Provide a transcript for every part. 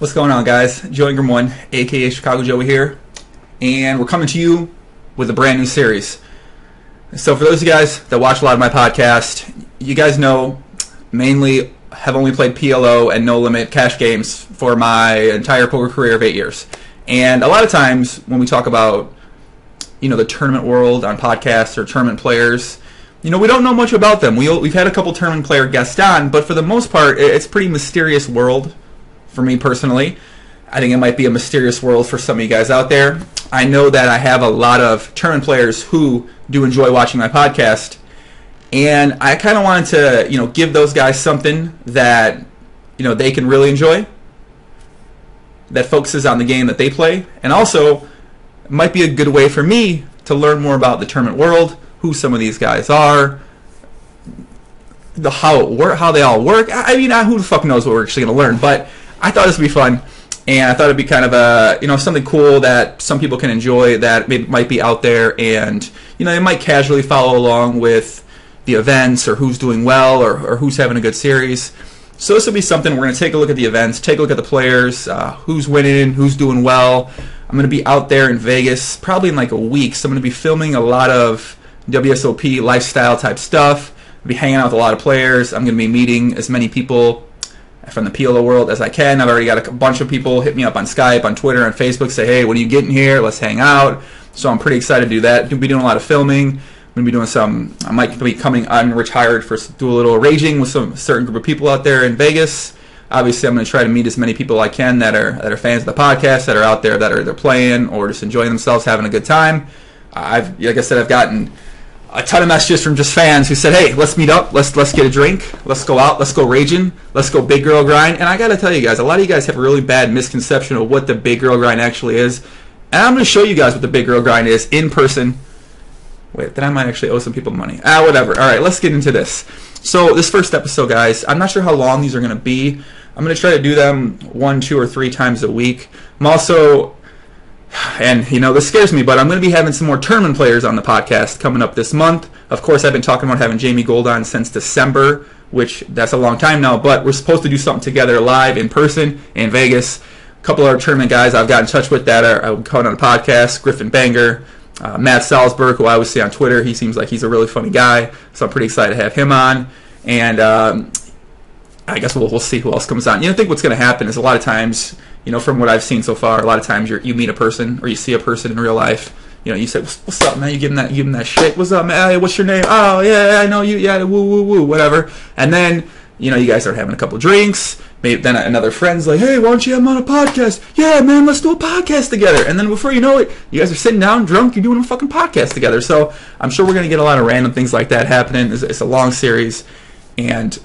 What's going on, guys? Joe Ingram 1, aka Chicago Joey here, and we're coming to you with a brand new series. So for those of you guys that watch a lot of my podcast, you guys know mainly have only played PLO and no limit cash games for my entire poker career of 8 years. And a lot of times when we talk about, the tournament world on podcasts or tournament players, we don't know much about them. We've had a couple tournament player guests on, but for the most part, it's a pretty mysterious world. For me personally, I think it might be a mysterious world for some of you guys out there. I know that I have a lot of tournament players who do enjoy watching my podcast, and I kind of wanted to, give those guys something that, they can really enjoy, that focuses on the game that they play, and also it might be a good way for me to learn more about the tournament world, who some of these guys are, how they all work. I mean, who the fuck knows what we're actually going to learn, but I thought this would be fun, and I thought it'd be kind of a, something cool that some people can enjoy that might be out there, and, they might casually follow along with the events or who's doing well or who's having a good series. So this will be something, we're going to take a look at the events, take a look at the players, who's winning, who's doing well. I'm going to be out there in Vegas probably in like a week, so I'm going to be filming a lot of WSOP lifestyle type stuff. I'll be hanging out with a lot of players. I'm going to be meeting as many people from the PLO world as I can. I've already got a bunch of people hit me up on Skype, on Twitter, on Facebook, say, hey, when are you getting here? Let's hang out. So I'm pretty excited to do that. I'll be doing a lot of filming. I'm going to be doing I might be coming unretired do a little raging with some certain group of people out there in Vegas. Obviously, I'm going to try to meet as many people I can that are fans of the podcast, that are out there, that are either playing or just enjoying themselves, having a good time. Like I said, I've gotten a ton of messages from just fans who said, hey, let's meet up, let's get a drink, let's go out, let's go raging, let's go big girl grind. And I gotta tell you guys, a lot of you guys have a really bad misconception of what the big girl grind actually is. And I'm going to show you guys what the big girl grind is in person. Wait, then I might actually owe some people money. Whatever. Alright, let's get into this. So this first episode, guys, I'm not sure how long these are going to be. I'm going to try to do them 1, 2, or 3 times a week. I'm also... And, this scares me, but I'm going to be having some more tournament players on the podcast coming up this month. Of course, I've been talking about having Jamie Gold on since December, which that's a long time now, but we're supposed to do something together live in person in Vegas. A couple of our tournament guys I've got in touch with that are coming on the podcast, Griffin Banger, Matt Salzberg, who I always see on Twitter. He seems like he's a really funny guy, so I'm pretty excited to have him on. And I guess we'll see who else comes on. I think what's going to happen is a lot of times... from what I've seen so far, a lot of times you meet a person or you see a person in real life. You say, "What's up, man?" You give them that shit. "What's up, man? Hey, what's your name?" "Oh, yeah, I know you. Yeah, woo, woo, woo, whatever." And then you guys start having a couple drinks. Maybe then another friend's like, "Hey, why don't you have him on a podcast?" "Yeah, man, let's do a podcast together." And then before you know it, you guys are sitting down drunk. You're doing a fucking podcast together. So I'm sure we're gonna get a lot of random things like that happening. It's a long series, and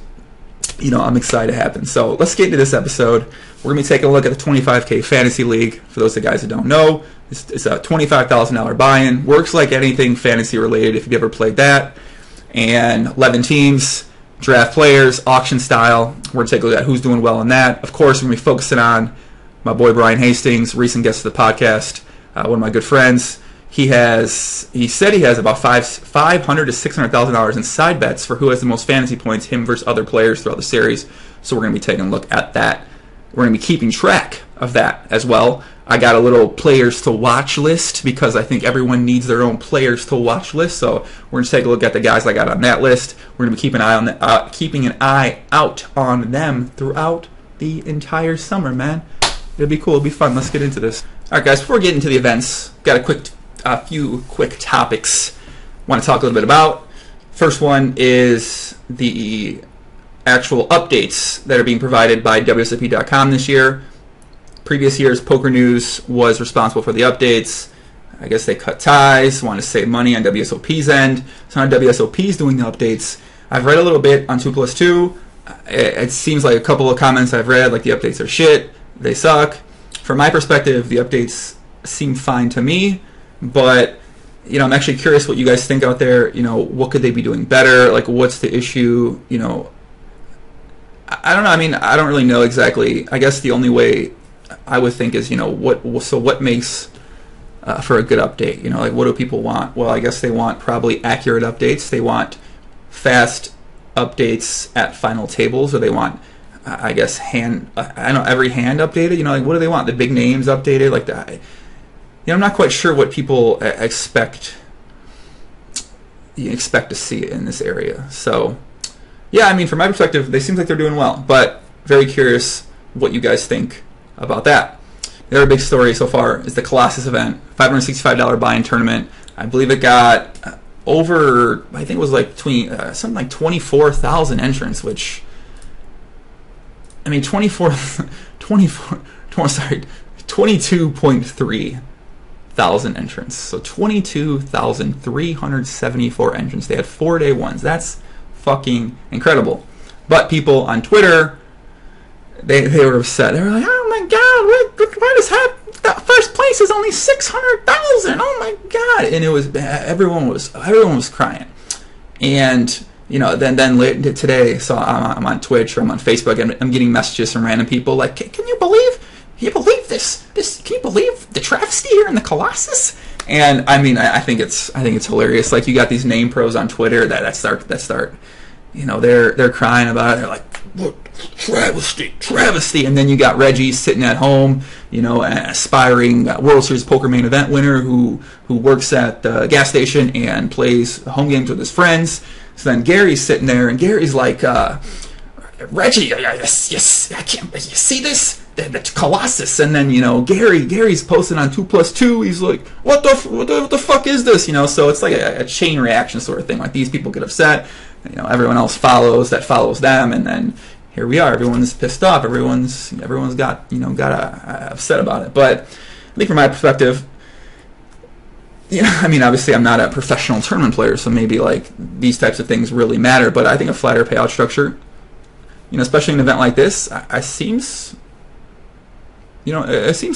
I'm excited to happen. So let's get into this episode. We're going to be taking a look at the 25K Fantasy League. For those of you guys that don't know, it's a $25,000 buy-in. Works like anything fantasy related if you've ever played that. And 11 teams, draft players, auction style. We're going to take a look at who's doing well in that. Of course, we're going to be focusing on my boy Brian Hastings, recent guest of the podcast, one of my good friends. He said he has about $500,000 to $600,000 in side bets for who has the most fantasy points, him versus other players throughout the series. So we're going to be taking a look at that. We're going to be keeping track of that as well. I got a little players to watch list because I think everyone needs their own players to watch list. So we're going to take a look at the guys I got on that list. We're going to be keeping an eye out on them throughout the entire summer, man. It'll be cool. It'll be fun. Let's get into this. All right, guys. Before we get into the events, got a few quick topics I want to talk a little bit about. First one is the actual updates that are being provided by WSOP.com this year. Previous year's Poker News was responsible for the updates. I guess they cut ties, want to save money on WSOP's end. So now WSOP's doing the updates. I've read a little bit on 2+2. It seems like a couple of comments I've read, like the updates are shit, they suck. From my perspective, the updates seem fine to me, but I'm actually curious what you guys think out there. What could they be doing better? Like, what's the issue? I don't know. I mean, I don't really know exactly. I guess the only way I would think is, what makes for a good update? Like, what do people want? Well, I guess they want probably accurate updates. They want fast updates at final tables, or they want I guess I know every hand updated. Like what do they want? The big names updated, like that. I'm not quite sure what people expect to see in this area. So, yeah, I mean, from my perspective, they seem like they're doing well, but very curious what you guys think about that. The other big story so far is the Colossus event, $565 buy-in tournament. I believe it got over, I think it was like between something like 24,000 entrants, which, I mean, 22.3 thousand entrants. So 22,374 entrants. They had 4-day ones. That's fucking incredible. But people on Twitter, they were upset. They were like, oh my god, why does that first place is only 600,000? Oh my god! And it was everyone was crying. And then later today, so I'm on Twitch or I'm on Facebook and I'm getting messages from random people like, can you believe this? Can you believe the travesty here in the Colossus? And I mean, I think it's hilarious. Like, you got these name pros on Twitter that start, they're crying about it. They're like, what, travesty. And then you got Reggie sitting at home, an aspiring World Series poker main event winner who works at the gas station and plays home games with his friends. So then Gary's sitting there, and Gary's like, Reggie, yes, I can't. You see this? The Colossus. And then Gary's posting on 2+2. He's like, what the fuck is this? So it's like a chain reaction sort of thing. Like, these people get upset, everyone else follows them, and then here we are. Everyone's pissed off. Everyone's got upset about it. But I think from my perspective, I mean, obviously I'm not a professional tournament player, so maybe like these types of things really matter. But I think a flatter payout structure, especially in an event like this, it seems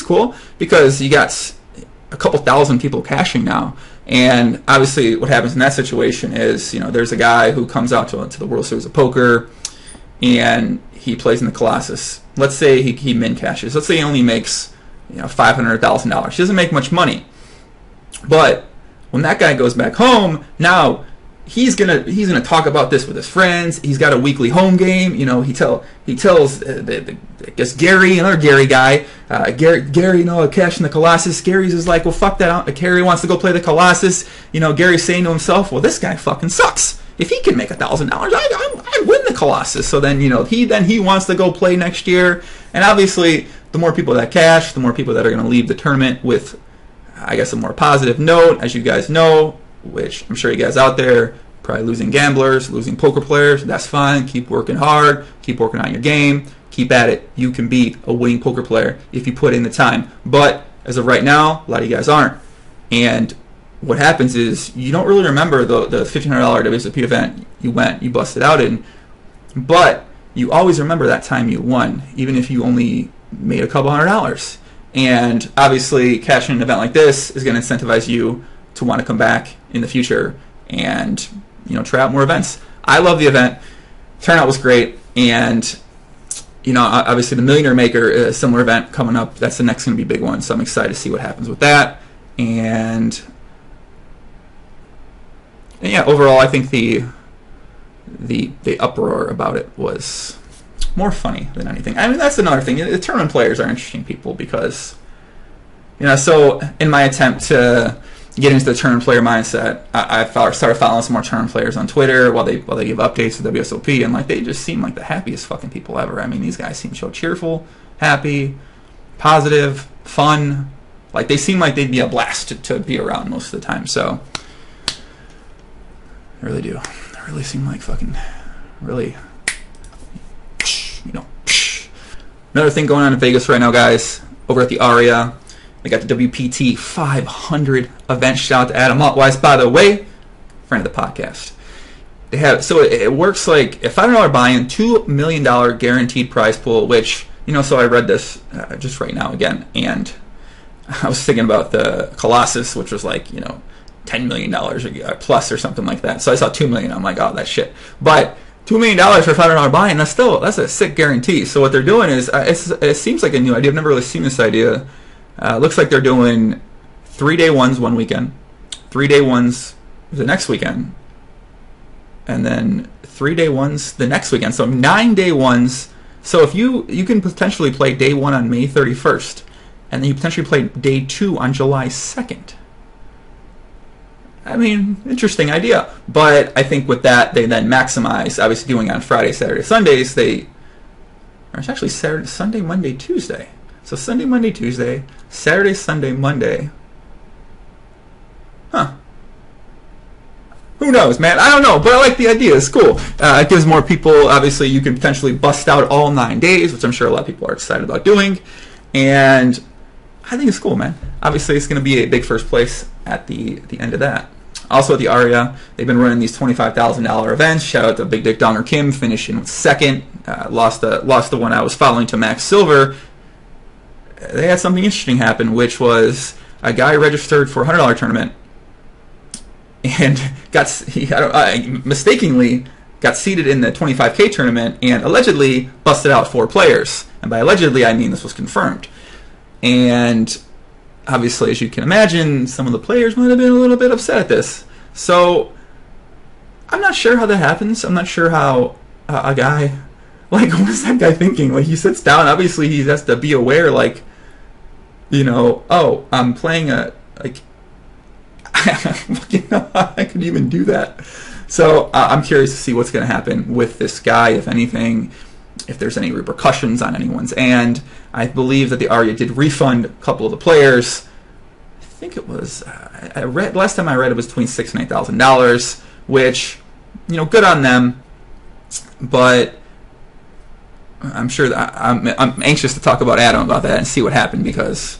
cool, because you got a couple thousand people cashing now. And obviously what happens in that situation is, there's a guy who comes out to the World Series of Poker and he plays in the Colossus. Let's say he min cashes. Let's say he only makes $500,000. He doesn't make much money. But when that guy goes back home, now he's gonna talk about this with his friends. He's got a weekly home game. He tells I guess Gary, another Gary guy, Gary, cash in the Colossus. Gary's is like, well, fuck that. Gary wants to go play the Colossus. Gary's saying to himself, well, this guy fucking sucks. If he can make $1,000, I win the Colossus. So then he wants to go play next year. And obviously, the more people that cash, the more people that are going to leave the tournament with, I guess, a more positive note, as you guys know, which I'm sure you guys out there, probably losing gamblers, losing poker players. That's fine. Keep working hard. Keep working on your game. Keep at it. You can beat a winning poker player if you put in the time. But as of right now, a lot of you guys aren't. And what happens is you don't really remember the $1,500 WSOP event you busted out in, but you always remember that time you won, even if you only made a couple $100. And obviously, cashing an event like this is going to incentivize you to want to come back in the future and try out more events. I love the event. Turnout was great, and obviously the Millionaire Maker, a similar event coming up. That's the next going to be big one. So I'm excited to see what happens with that. And yeah, overall, I think the uproar about it was more funny than anything. I mean, that's another thing. The tournament players are interesting people because, so in my attempt to get into the tournament player mindset, I started following some more tournament players on Twitter while they give updates to WSOP, and like they just seem like the happiest fucking people ever. I mean, these guys seem so cheerful, happy, positive, fun. Like, they seem like they'd be a blast to be around most of the time. So I really do. They really seem like fucking really, Another thing going on in Vegas right now, guys, over at the Aria, they got the WPT500 event. Shout out to Adam Altweiss, by the way, friend of the podcast. They have, so it works like a $500 buy-in, $2 million guaranteed prize pool, which, so I read this just right now again, and I was thinking about the Colossus, which was like, $10 million plus or something like that. So I saw $2 million. I'm like, oh, that's shit. But $2 million for a $500 buy-in, that's a sick guarantee. So what they're doing is, it seems like a new idea. I've never really seen this idea. Looks like they're doing 3-day ones one weekend, 3-day ones the next weekend, and then 3-day ones the next weekend. So 9-day ones So if you can potentially play day 1 on May 31st, and then you potentially play day 2 on July 2nd. I mean, interesting idea. But I think with that, they then maximize, obviously doing on Friday, Saturday, Sundays, or it's actually Saturday, Sunday, Monday, Tuesday. So Sunday, Monday, Tuesday, Saturday, Sunday, Monday. Huh. Who knows, man? I don't know, but I like the idea. It's cool. It gives more people, obviously, you can potentially bust out all 9 days, which I'm sure a lot of people are excited about doing. And I think it's cool, man. Obviously, it's going to be a big first place at the end of that. Also at the Aria, they've been running these $25,000 events. Shout out to Big Dick Donger Kim, finishing second. Lost the one I was following to Max Silver. They had something interesting happen, which was a guy registered for a $100 tournament and mistakenly got seated in the 25K tournament and allegedly busted out 4 players. And by allegedly, I mean this was confirmed. And obviously, as you can imagine, some of the players might have been a little bit upset at this. So I'm not sure how that happens. I'm not sure how a guy, like, what is that guy thinking? Like, he sits down, obviously he has to be aware, like, you know, oh, I'm playing a, like, you know, I could even do that. So I'm curious to see what's going to happen with this guy, if anything, if there's any repercussions on anyone's end. I believe that the Aria did refund a couple of the players. I think it was, I read, last time I read it was between $6,000 and $8,000, which, you know, good on them. But I'm sure that I'm anxious to talk about Adam about that and see what happened, because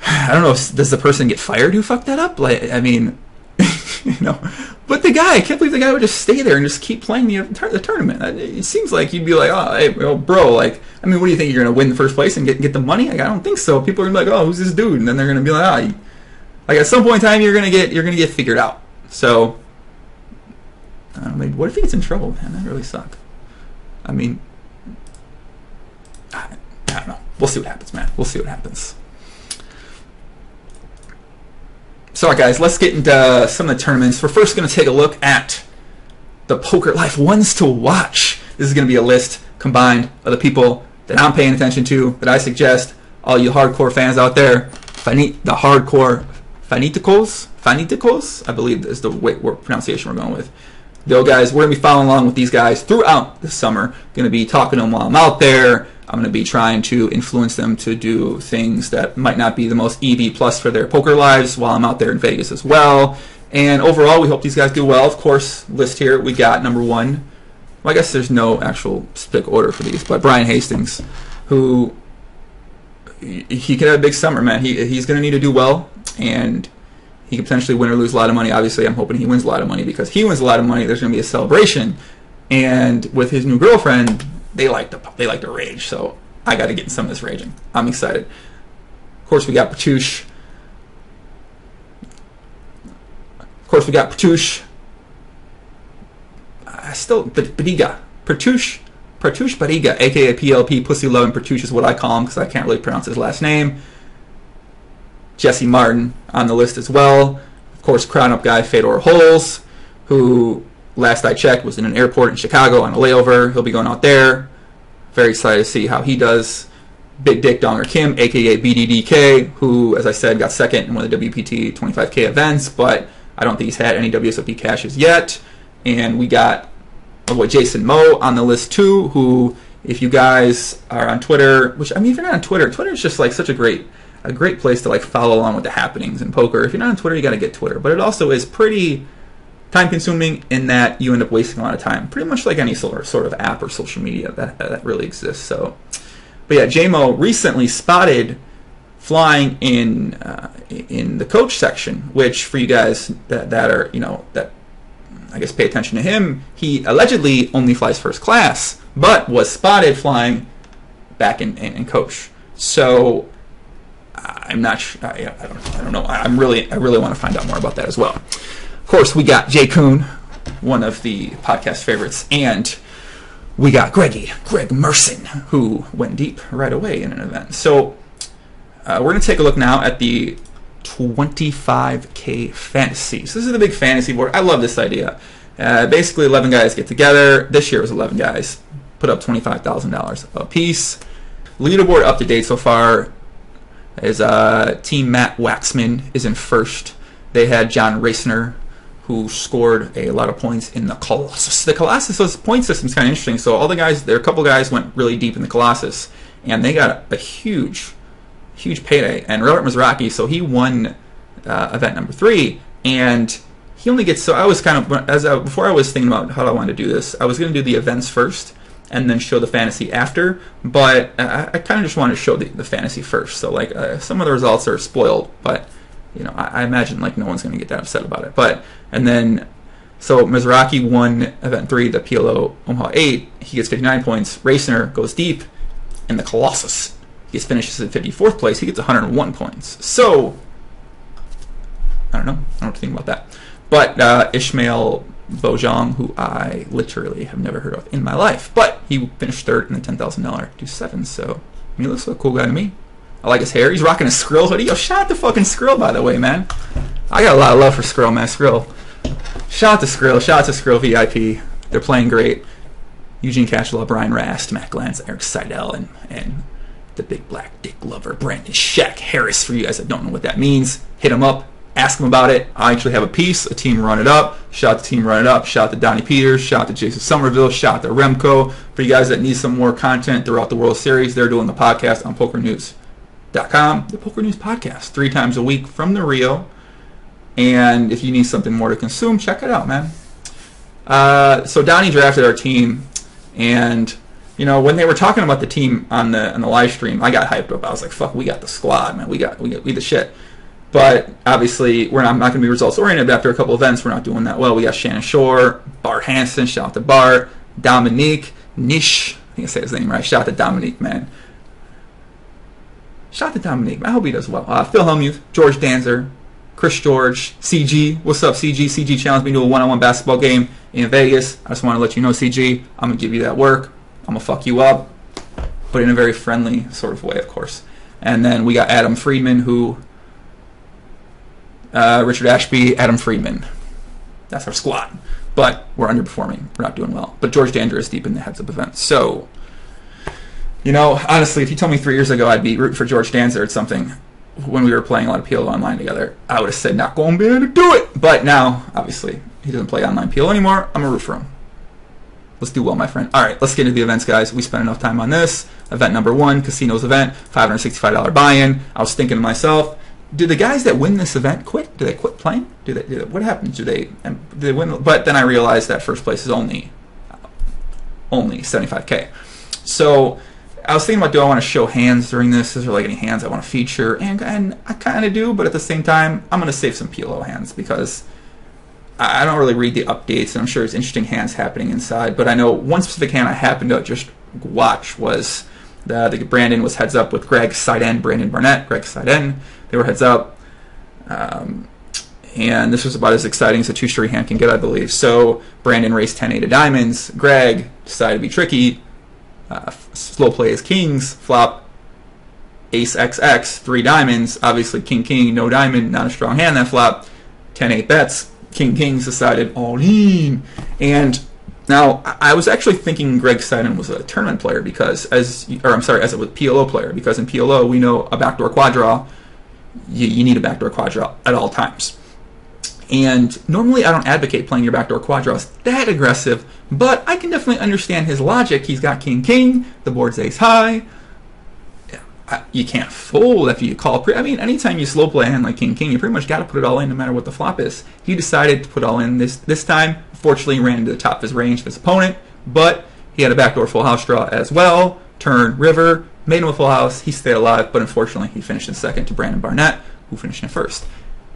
I don't know, does the person get fired who fucked that up? Like, I mean, you know, but the guy, I can't believe the guy would just stay there and just keep playing the tournament. It seems like you'd be like, oh, hey, well, bro, like, I mean, what do you think, you're going to win the first place and get the money? Like, I don't think so. People are going to be like, oh, who's this dude? And then they're going to be like, oh, like, at some point in time, you're going to get figured out. So, I mean, what if he gets in trouble, man? That really sucks. I mean, I don't know. We'll see what happens, man. We'll see what happens. So, all right, guys, let's get into some of the tournaments. We're first going to take a look at the Poker Life ones to watch. This is going to be a list combined of the people that I'm paying attention to, that I suggest all you hardcore fans out there, the hardcore fanaticos, I believe is the pronunciation we're going with. Though, guys, we're going to be following along with these guys throughout the summer. Going to be talking to them while I'm out there. I'm going to be trying to influence them to do things that might not be the most EV plus for their poker lives while I'm out there in Vegas as well. And overall, we hope these guys do well. Of course, list here, we got number 1. Well, I guess there's no actual specific order for these, but Brian Hastings, who, he could have a big summer, man. He's going to need to do well, and he could potentially win or lose a lot of money. Obviously, I'm hoping he wins a lot of money, because he wins a lot of money, there's going to be a celebration. And with his new girlfriend, they like to rage, so I got to get in some of this raging. I'm excited. Of course, we got Patush. Badiga. Patush Badiga, aka PLP, Pussy Lovin' Patush is what I call him, because I can't really pronounce his last name. Jesse Martin on the list as well. Of course, crown up guy Fedor Holes, who, last I checked, was in an airport in Chicago on a layover. He'll be going out there. Very excited to see how he does. Big Dick Donger Kim, a.k.a. BDDK, who, as I said, got second in one of the WPT 25K events, but I don't think he's had any WSOP cashes yet. And we got my boy Jason Moe on the list too, who, if you guys are on Twitter, which, I mean, if you're not on Twitter, Twitter is just like such a great place to like follow along with the happenings in poker. If you're not on Twitter, you got to get Twitter. But it also is pretty time-consuming in that you end up wasting a lot of time, pretty much like any sort of app or social media that really exists. So, but yeah, JMO recently spotted flying in the coach section, which for you guys that are, you know, that I guess pay attention to him, he allegedly only flies first class, but was spotted flying back in coach. So I'm not sure. I don't know. I really want to find out more about that as well. Of course, we got Jay Kuhn, one of the podcast favorites, and we got Greg Merson, who went deep right away in an event. So we're going to take a look now at the 25K fantasy. So this is the big fantasy board. I love this idea. Basically, 11 guys get together. This year was 11 guys. put up $25,000 a piece. Leaderboard up to date so far is Team Matt Waxman is in first. They had John Raciner, who scored a lot of points in the Colossus. The Colossus point system is kind of interesting. So all the guys, there are a couple guys went really deep in the Colossus, and they got a huge payday. And Robert Mizraki, so he won event number 3, and he only gets. So I was kind of before I was thinking about how I wanted to do this, I was going to do the events first and then show the fantasy after. But I kind of just wanted to show the fantasy first. So like some of the results are spoiled, but I imagine like no one's going to get that upset about it. But and then so Mizraki won event 3, the PLO Omaha 8. He gets 59 points. Raciner goes deep in the Colossus. He finishes in 54th place. He gets 101 points. So I don't know what to think about that. But Ishmael Bojang, who I literally have never heard of in my life, but he finished 3rd in the $10,000 to 7. So he looks like a cool guy to me. I like his hair. He's rocking a Skrill hoodie. Yo, shout out to fucking Skrill, by the way, man. I got a lot of love for Skrill, man. Skrill. Shout out to Skrill. Shout out to Skrill VIP. They're playing great. Eugene Cashelaw, Brian Rast, Matt Glantz, Eric Seidel, and the big black dick lover, Brandon Shaq Harris. For you guys that don't know what that means, hit him up. Ask him about it. I actually have a piece, a Team Run It Up. Shout out to Team Run It Up. Shout out to Donnie Peters. Shout out to Jason Somerville. Shout out to Remco. For you guys that need some more content throughout the World Series, they're doing the podcast on PokerNews.com. The Poker News Podcast, 3 times a week from the Rio. And if you need something more to consume, check it out, man. So Donnie drafted our team, and when they were talking about the team on the live stream, I got hyped up. I was like, "Fuck, we got the squad, man. We the shit." But obviously, we're not going to be results oriented. After a couple events, we're not doing that well. We got Shannon Shore, Bart Hansen. Shout out to Bart, Dominique Nish. I think I say his name right. Shout out to Dominique, man. Shout out to Dominique. I hope he does well. Phil Hellmuth, George Danzer, Chris George, CG. What's up, CG? CG challenged me to a one-on-one basketball game in Vegas. I just want to let you know, CG, I'm going to give you that work. I'm going to fuck you up, but in a very friendly sort of way, of course. And then we got Adam Friedman, who... Richard Ashby, Adam Friedman. That's our squad. But we're underperforming. We're not doing well. But George Dander is deep in the heads-up event. So, honestly, if you told me 3 years ago I'd be rooting for George Danzer at something when we were playing a lot of PLO online together, I would have said, not going to be able to do it. But now, obviously, he doesn't play online PLO anymore. I'm going to root for him. Let's do well, my friend. All right, let's get into the events, guys. We spent enough time on this. Event number 1, Casinos event, $565 buy-in. I was thinking to myself, do the guys that win this event quit? Do they quit playing? What happens? Do they win? But then I realized that first place is only $75K. So I was thinking about, do I want to show hands during this? Is there like any hands I want to feature? And I kind of do, but at the same time, I'm going to save some PLO hands because I don't really read the updates, and I'm sure there's interesting hands happening inside. But I know one specific hand I happened to just watch was the Brandon was heads up with Greg Seiden, Brandon Barnett, Greg Seiden. They were heads up, and this was about as exciting as a two-story hand can get, I believe. So Brandon raced 10-8 of diamonds. Greg decided to be tricky. Slow play as kings. Flop ace XX, 3 diamonds. Obviously king, no diamond, not a strong hand that flop. 10-8 bets. Kings decided all in. And now I was actually thinking Greg Seiden was a tournament player because as a PLO player, because in PLO we know a backdoor quad draw. You need a backdoor quad draw at all times. And normally I don't advocate playing your backdoor quad draws that aggressive, but I can definitely understand his logic. He's got king, the board's ace high. You can't fold after you call. Anytime you slow play a hand like king, you pretty much got to put it all in no matter what the flop is. He decided to put all in this time. Fortunately, he ran into the top of his range of his opponent, but he had a backdoor full house draw as well. Turn, river, made him a full house. He stayed alive, but unfortunately, he finished in second to Brandon Barnett, who finished in first.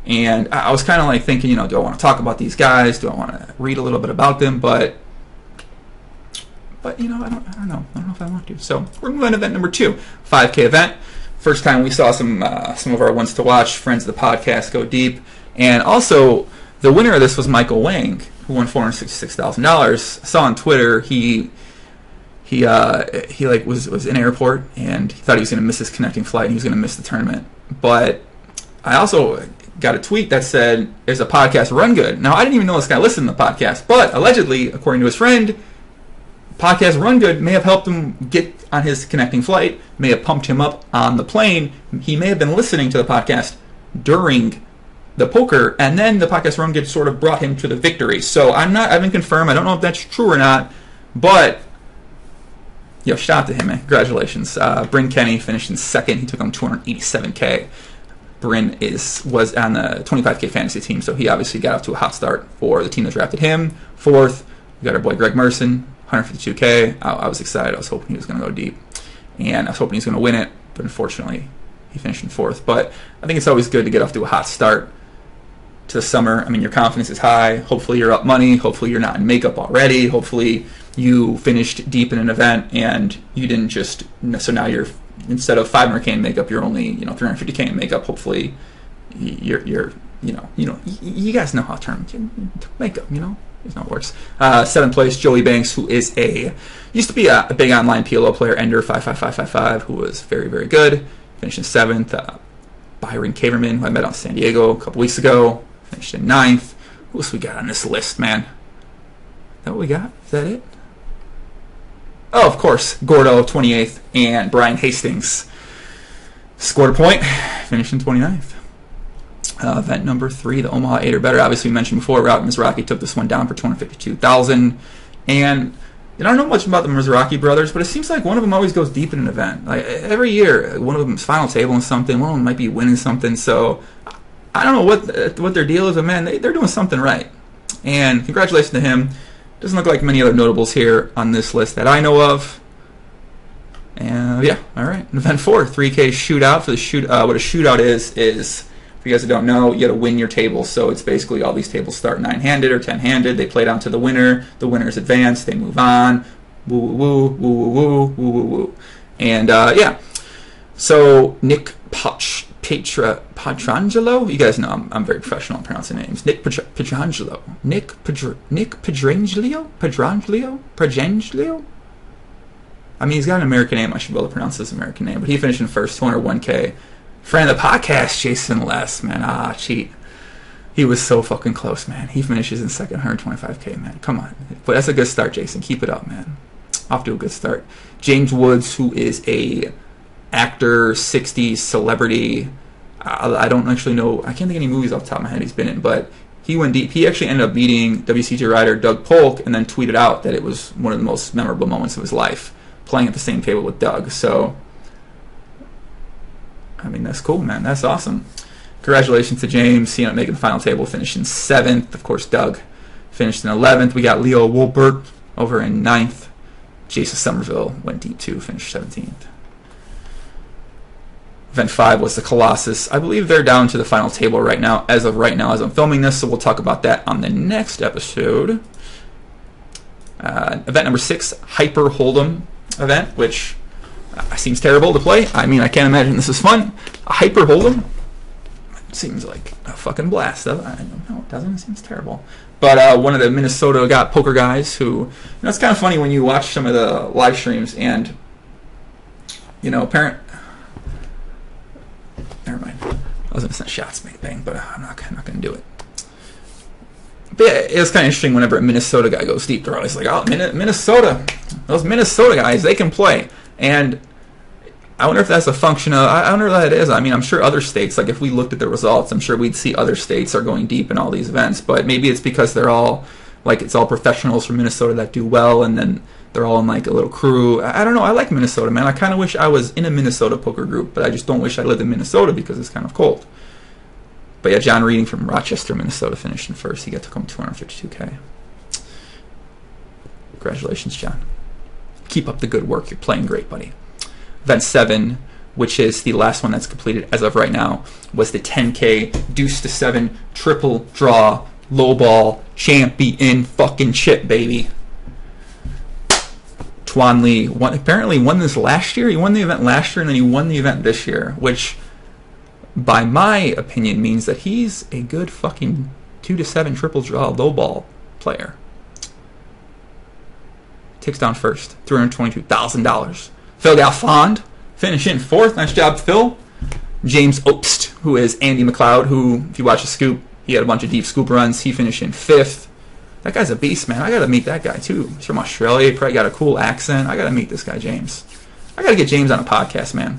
And I was kind of like thinking, do I want to talk about these guys? Do I want to read a little bit about them? But I don't know. I don't know if I want to. So we're moving to event number 2, 5K event. First time we saw some of our ones to watch, friends of the podcast, go deep. And also, the winner of this was Michael Wang, who won $466,000. I saw on Twitter he was in an airport and he thought he was going to miss his connecting flight and he was going to miss the tournament. But I also got a tweet that said, "There's a podcast, Run Good." Now I didn't even know this guy listened to the podcast, but allegedly, according to his friend, Podcast Run Good may have helped him get on his connecting flight, may have pumped him up on the plane. He may have been listening to the podcast during the poker, and then the Podcast Run Good sort of brought him to the victory. So I haven't confirmed. I don't know if that's true or not, but yo, shout out to him, man. Congratulations. Bryn Kenny finished in second. He took home $287K. Bryn was on the 25K fantasy team, so he obviously got off to a hot start for the team that drafted him. Fourth, we got our boy Greg Merson, 152K. I was excited. I was hoping he was going to go deep, and I was hoping he was going to win it, but unfortunately, he finished in fourth. But I think it's always good to get off to a hot start to the summer. I mean, your confidence is high. Hopefully, you're up money. Hopefully, you're not in makeup already. Hopefully, you finished deep in an event and you didn't just. So now you're, instead of 500K in makeup, you're only 350K in makeup. Hopefully, you guys know how tournament makeup. You know how it works. Seventh place, Joey Banks, who used to be a big online PLO player, Ender 55555, who was very, very good. Finished in seventh. Byron Caverman, who I met on San Diego a couple weeks ago, finished in ninth. Who else we got on this list, man? Is that what we got? Is that it? Oh, of course, Gordo, 28th, and Brian Hastings scored a point, finished in 29th. Event number 3, the Omaha 8 or better. Obviously, we mentioned before, Route Mizrachi took this one down for $252,000. And I don't know much about the Mizrachi brothers, but it seems like one of them always goes deep in an event. Like every year, one of them's final table in something, one of them might be winning something. So I don't know what their deal is, but man, they're doing something right. And congratulations to him. Doesn't look like many other notables here on this list that I know of. And yeah, all right. Event 4, 3K shootout. For the what a shootout is for you guys that don't know, you got to win your table. So it's basically all these tables start 9-handed or 10-handed. They play down to the winner. The winners advance. They move on. Woo woo woo woo woo woo woo woo. And yeah, so Nick Petrangelo. You guys know I'm very professional in pronouncing names. Nick Petrangelo. Nick Petrangelo. I mean, he's got an American name. I should be able to pronounce his American name. But he finished in first, 201K. Friend of the podcast, Jason Les, man. Cheat. He was so fucking close, man. He finishes in second, 125K, man. Come on. But that's a good start, Jason. Keep it up, man. Off to a good start. James Woods, who is a actor, 60s celebrity. I don't actually know. I can't think of any movies off the top of my head he's been in, but he went deep. He actually ended up beating WCT rider Doug Polk and then tweeted out that it was one of the most memorable moments of his life, playing at the same table with Doug. So, I mean, that's cool, man. That's awesome. Congratulations to James. He ended up making the final table, finished in 7th. Of course, Doug finished in 11th. We got Leo Wolpert over in 9th. Jason Somerville went deep too, finished 17th. Event 5 was the Colossus. I believe they're down to the final table right now, as of right now, as I'm filming this, so we'll talk about that on the next episode. Event number 6, Hyper Holdem event, which seems terrible to play. I mean, I can't imagine this is fun. A Hyper Holdem seems like a fucking blast. I don't know, it doesn't. It seems terrible. But one of the Minnesota poker guys who, it's kind of funny when you watch some of the live streams and, never mind. I was going to send shots, bang, but I'm not going to do it. But yeah, it's kind of interesting whenever a Minnesota guy goes deep. They're always like, oh, Minnesota. Those Minnesota guys, they can play. And I wonder if that's a function of, I wonder if that is. I mean, I'm sure other states, like if we looked at the results, I'm sure we'd see other states are going deep in all these events. But maybe it's because they're all, like it's all professionals from Minnesota that do well, and then they're all in like a little crew. I don't know. I like Minnesota, man. I kind of wish I was in a Minnesota poker group, but I just don't wish I lived in Minnesota because it's kind of cold. But yeah, John Reading from Rochester, Minnesota finished in first. He got to come 252K. Congratulations, John. Keep up the good work. You're playing great, buddy. Event 7, which is the last one that's completed as of right now, was the 10K deuce to 7 triple draw low ball champion fucking chip, baby. Tuan Lee apparently won this last year. He won the event last year, and then he won the event this year, which, by my opinion, means that he's a good fucking 2 to 7 triple draw low ball player. Takes down first, $322,000. Phil Galfond finishing 4th. Nice job, Phil. James Obst, who is Andy McLeod, who, if you watch the scoop, he had a bunch of deep scoop runs. He finished in 5th. That guy's a beast, man. I got to meet that guy, too. He's from Australia. He probably got a cool accent. I got to meet this guy, James. I got to get James on a podcast, man.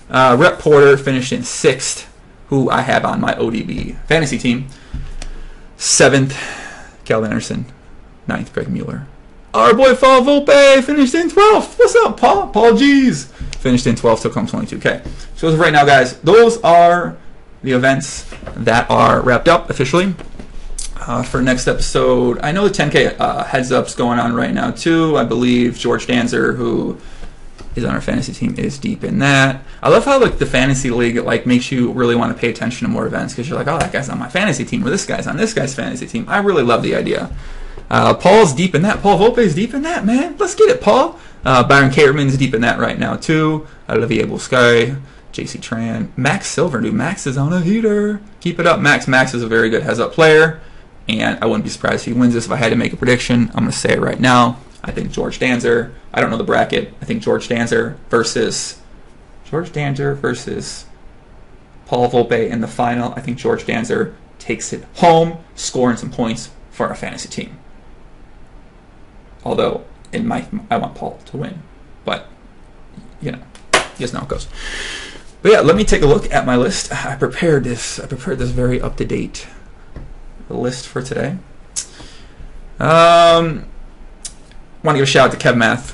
Rep Porter finished in 6th, who I have on my ODB fantasy team. 7th, Calvin Anderson. 9th, Greg Mueller. Our boy Paul Volpe finished in 12th. What's up, Paul? Paul G's finished in 12th, took home 22K. So as of right now, guys, those are the events that are wrapped up officially. For next episode, I know the 10K heads up's going on right now too. I believe George Danzer, who is on our fantasy team, is deep in that. I love how like the fantasy league like makes you really want to pay attention to more events because you're like, oh, that guy's on my fantasy team, or this guy's on this guy's fantasy team. I really love the idea. Paul's deep in that. Paul Volpe's deep in that, man. Let's get it, Paul. Byron Caterman's deep in that right now too. Olivier Bousquet, JC Tran, Max Silver, dude. Max is on a heater. Keep it up, Max. Max is a very good heads up player. And I wouldn't be surprised if he wins this. If I had to make a prediction, I'm going to say it right now. I think George Danzer. I don't know the bracket. I think George Danzer versus Paul Volpe in the final. I think George Danzer takes it home, scoring some points for our fantasy team. Although I want Paul to win, but you guys know how it goes. But yeah, let me take a look at my list. I prepared this very up to date list for today. Want to give a shout out to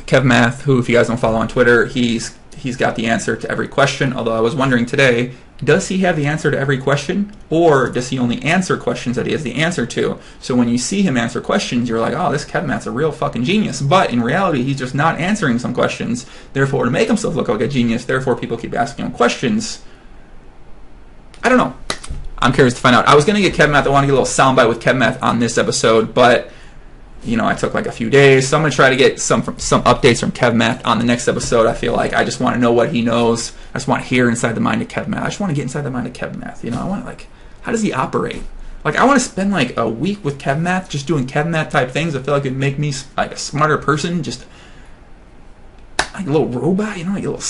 Kev Math, who, if you guys don't follow on Twitter, he's got the answer to every question. Although I was wondering today, does he have the answer to every question, or does he only answer questions that he has the answer to? So when you see him answer questions, you're like, oh, this Kev Math's a real fucking genius. But in reality, he's just not answering some questions. Therefore, to make himself look like a genius, therefore people keep asking him questions. I don't know. I'm curious to find out. I was going to get Kev Math. I want to get a little soundbite with Kev Math on this episode, but I took like a few days, so I'm going to try to get some updates from Kev Math on the next episode. I feel like I just want to know what he knows. I just want to hear inside the mind of Kev Math. I just want to get inside the mind of Kev Math. I want to, like, how does he operate? Like, I want to spend like a week with Kev Math just doing Kev Math type things. I feel like it'd make me like a smarter person, just like a little robot, like a little,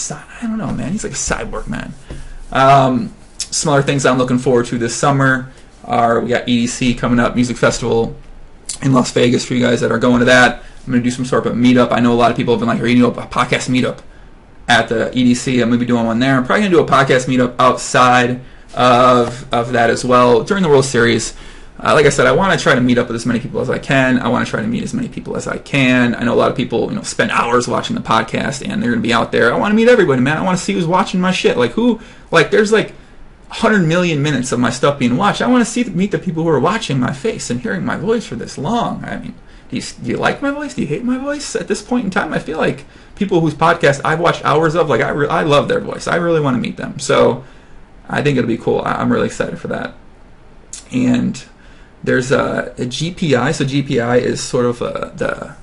I don't know, man. He's like a cyborg, man. Some other things I'm looking forward to this summer are, we got EDC coming up, Music Festival in Las Vegas for you guys that are going to that. I'm going to do some sort of a meetup. I know a lot of people have been like, are you going to do a podcast meetup at the EDC? I'm going to be doing one there. I'm probably going to do a podcast meetup outside of that as well during the World Series. Like I said, I want to try to meet up with as many people as I can. I want to try to meet as many people as I can. I know a lot of people, spend hours watching the podcast and they're going to be out there. I want to meet everybody, man. I want to see who's watching my shit. There's 100 million minutes of my stuff being watched. I want to meet the people who are watching my face and hearing my voice for this long. I mean, do you like my voice? Do you hate my voice? At this point in time, I feel like people whose podcast I've watched hours of, I love their voice. I really want to meet them. So I think it'll be cool. I'm really excited for that. And there's a GPI. So GPI is sort of the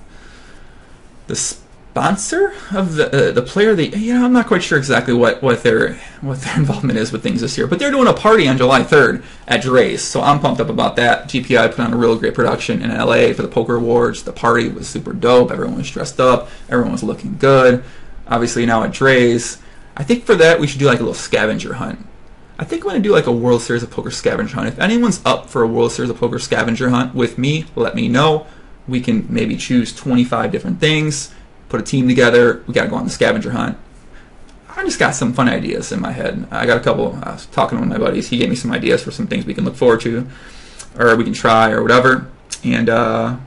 sponsor of the player. I'm not quite sure exactly what their involvement is with things this year, but they're doing a party on July 3rd at Dre's, so I'm pumped up about that. GPI put on a real great production in LA for the Poker Awards. The party was super dope. Everyone was dressed up. Everyone was looking good. Obviously now at Dre's, I think for that we should do like a little scavenger hunt. I think we're going to do like a World Series of Poker scavenger hunt. If anyone's up for a World Series of Poker scavenger hunt with me, let me know. We can maybe choose 25 different things, put a team together. We got to go on the scavenger hunt. I just got some fun ideas in my head. I got a couple. I was talking to one of my buddies. He gave me some ideas for some things we can look forward to, or we can try, or whatever. And yeah,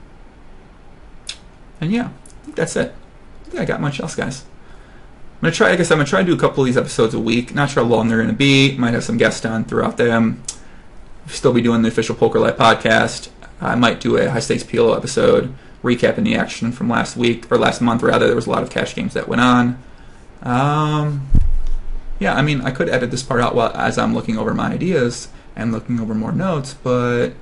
I think that's it. I think I got much else, guys. I'm gonna try. I guess I'm gonna try to do a couple of these episodes a week. Not sure how long they're gonna be. Might have some guests on throughout them. Still be doing the official Poker Life podcast. I might do a high stakes PLO episode, recapping the action from last week, or last month rather. There was a lot of cash games that went on. Yeah, I mean, I could edit this part out as I'm looking over my ideas and looking over more notes, but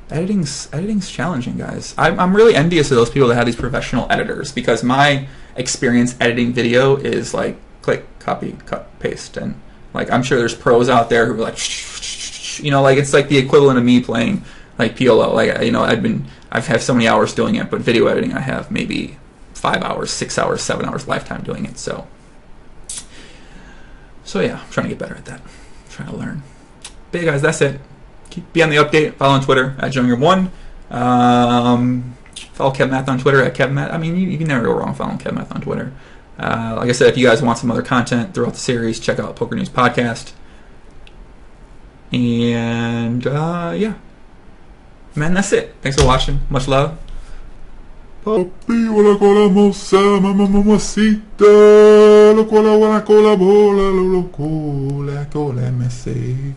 editing's challenging, guys. I'm really envious of those people that have these professional editors, because my experience editing video is like click, copy, cut, paste, and like I'm sure there's pros out there who are like, it's like the equivalent of me playing like PLO. I've had so many hours doing it, but video editing I have maybe 5 hours, 6 hours, 7 hours lifetime doing it. So yeah, I'm trying to get better at that. I'm trying to learn. But yeah, guys, that's it. Be on the update. Follow on Twitter at Junior1. Follow KevMath on Twitter at KevMath. I mean, you can never go wrong following KevMath on Twitter. Like I said, if you guys want some other content throughout the series, check out Poker News Podcast. And yeah, man, that's it. Thanks for watching. Much love. Papi, hola cola moza, mamacita, lo cola, bola, lo cola, me say.